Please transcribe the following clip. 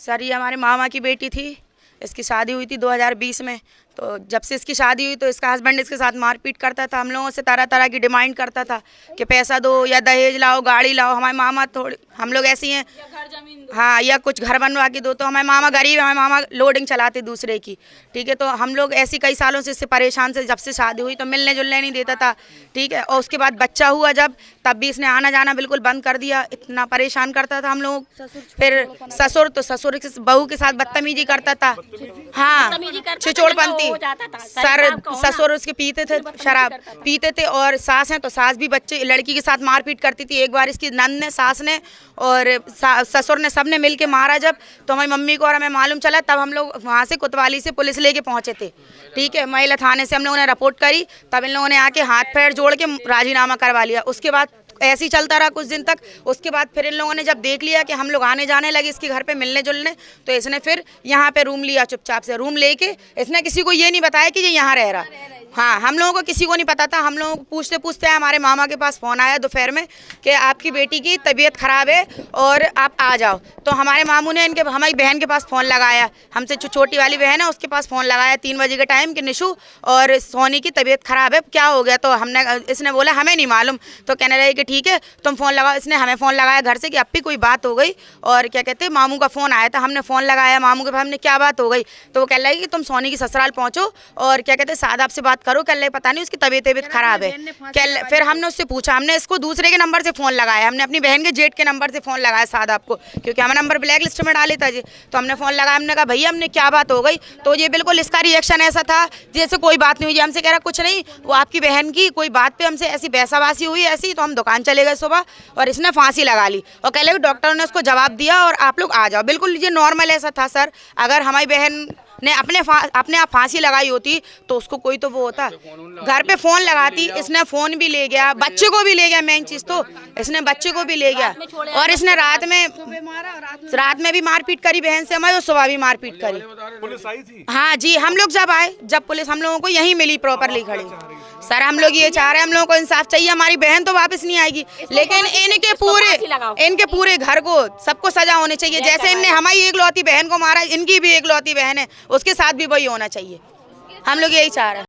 Sir ये हमारे मामा की बेटी थी, इसकी शादी हुई थी 2020 में। तो जब से इसकी शादी हुई तो इसका हस्बैंड इसके साथ मारपीट करता था, हम लोगों से तरह तरह की डिमांड करता था कि पैसा दो या दहेज लाओ, गाड़ी लाओ। हमारे मामा थोड़ी, हम लोग ऐसी हैं, हाँ, या कुछ घर बनवा के दो। तो हमारे मामा गरीब है, हमारे मामा लोडिंग चलाते दूसरे की, ठीक है। तो हम लोग ऐसी कई सालों से इससे परेशान से, जब से शादी हुई तो मिलने जुलने नहीं देता था, ठीक है। और उसके बाद बच्चा हुआ जब, तब भी इसने आना जाना बिल्कुल बंद कर दिया, इतना परेशाान करता था हम लोग। फिर ससुर बहू के साथ बदतमीजी करता था, हाँ, छिचोड़पंथी। सर ससुर उसके पीते थे, शराब पीते थे, और सास हैं तो सास भी बच्चे लड़की के साथ मारपीट करती थी। एक बार इसकी नंद ने, सास ने और ससुर ने, सबने मिल के मारा जब, तो हमारी मम्मी को और हमें मालूम चला, तब हम लोग वहाँ से कोतवाली से पुलिस लेके पहुँचे थे, ठीक है। महिला थाने से हम लोगों ने रिपोर्ट करी, तब इन लोगों ने आके हाथ पैर जोड़ के राजीनामा करवा लिया। उसके बाद ऐसे ही चलता रहा कुछ दिन तक। उसके बाद फिर इन लोगों ने जब देख लिया कि हम लोग आने जाने लगे इसके घर पे मिलने जुलने, तो इसने फिर यहाँ पे रूम लिया। चुपचाप से रूम लेके इसने किसी को ये नहीं बताया कि ये यहाँ रह रहा, हाँ, हम लोगों को किसी को नहीं पता था। हम लोगों को पूछते पूछते हमारे मामा के पास फ़ोन आया दोपहर में कि आपकी बेटी की तबीयत ख़राब है और आप आ जाओ। तो हमारे मामू ने हमारी बहन के पास फ़ोन लगाया, हमसे जो छोटी वाली बहन है उसके पास फ़ोन लगाया 3 बजे के टाइम कि निशु और सोनी की तबीयत ख़राब है, क्या हो गया। तो इसने बोला हमें नहीं मालूम। तो कहने लगे कि ठीक है तुम फ़ोन लगाओ। इसने हमें फ़ोन लगाया घर से कि अब भी कोई बात हो गई, और क्या कहते हैं मामू का फ़ोन आया था, हमने फ़ोन लगाया मामू के पास, हमने क्या बात हो गई। तो वो कह रहा है कि तुम सोनी की ससुराल पहुँचो और क्या कहते हैं सादा आपसे बात करो। कल पता नहीं उसकी तबीयत खराब है। फिर हमने उससे पूछा, हमने इसको दूसरे के नंबर से फ़ोन लगाया, हमने अपनी बहन के जेठ के नंबर से फ़ोन लगाया सादा आपको, क्योंकि हमारा नंबर ब्लैक लिस्ट में डाले था जी। तो हमने फ़ोन लगाया, हमने कहा भैया हमने क्या बात हो गई। तो ये बिल्कुल इसका रिएक्शन ऐसा था जैसे कोई बात नहीं हुई। हमसे कह रहा कुछ नहीं, वो आपकी बहन की कोई बात पे हमसे ऐसी बहसाबासी हुई ऐसी, तो हम दुकान चले गए सुबह और इसने फांसी लगा ली। और कह लगे डॉक्टरों ने उसको जवाब दिया और आप लोग आ जाओ। बिल्कुल ये नॉर्मल ऐसा था सर। अगर हमारी बहन ने अपने आप फांसी लगाई होती तो उसको कोई तो वो होता, घर पे फ़ोन लगाती। इसने फ़ोन भी ले गया, बच्चे को भी ले गया, मेन चीज़ तो इसने बच्चे को भी ले गया। और इसने रात में भी मारपीट करी बहन से हमारी, और सुबह भी मारपीट करी। पुलिस आई थी? हाँ जी, हम लोग जब आए, जब पुलिस हम लोगों को यहीं मिली प्रॉपरली खड़ी। सर हम लोग ये चाह रहे हैं, हम लोगों को इंसाफ चाहिए। हमारी बहन तो वापस नहीं आएगी, लेकिन इनके पूरे घर को सबको सजा होनी चाहिए। जैसे इनने हमारी एकलौती बहन को मारा, इनकी भी एकलौती बहन है, उसके साथ भी वही होना चाहिए। हम लोग यही चाह रहे हैं।